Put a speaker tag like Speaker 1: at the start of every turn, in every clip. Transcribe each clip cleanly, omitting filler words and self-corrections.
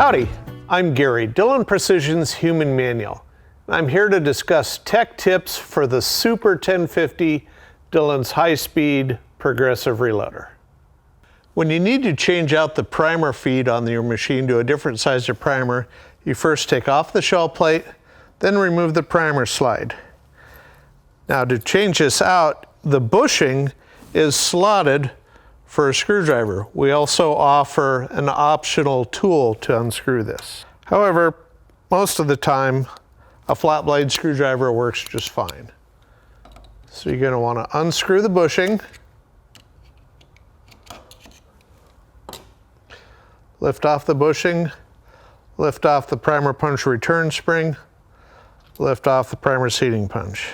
Speaker 1: Howdy, I'm Gary, Dillon Precision's Human Manual. I'm here to discuss tech tips for the Super 1050 Dillon's high-speed progressive reloader. When you need to change out the primer feed on your machine to a different size of primer, you first take off the shell plate, then remove the primer slide. Now to change this out, the bushing is slotted for a screwdriver. We also offer an optional tool to unscrew this. However, most of the time, a flat blade screwdriver works just fine. So you're going to want to unscrew the bushing, lift off the bushing, lift off the primer punch return spring, lift off the primer seating punch.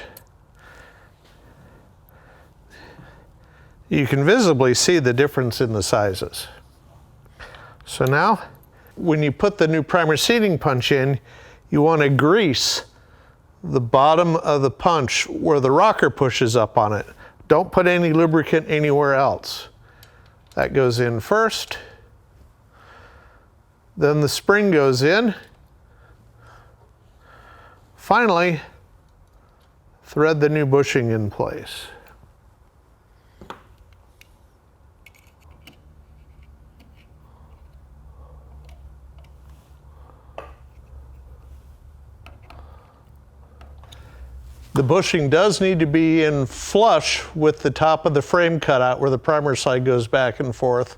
Speaker 1: You can visibly see the difference in the sizes. So now, when you put the new primer seating punch in, you want to grease the bottom of the punch where the rocker pushes up on it. Don't put any lubricant anywhere else. That goes in first. Then the spring goes in. Finally, thread the new bushing in place. The bushing does need to be in flush with the top of the frame cutout where the primer slide goes back and forth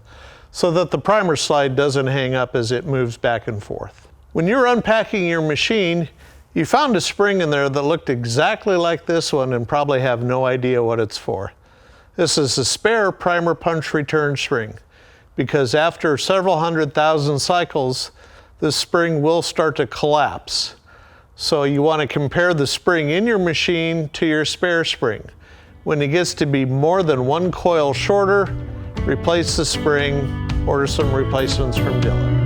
Speaker 1: so that the primer slide doesn't hang up as it moves back and forth. When you're unpacking your machine, you found a spring in there that looked exactly like this one and probably have no idea what it's for. This is a spare primer punch return spring because after several 100,000 cycles, this spring will start to collapse. So you want to compare the spring in your machine to your spare spring. When it gets to be more than one coil shorter, replace the spring, order some replacements from Dillon.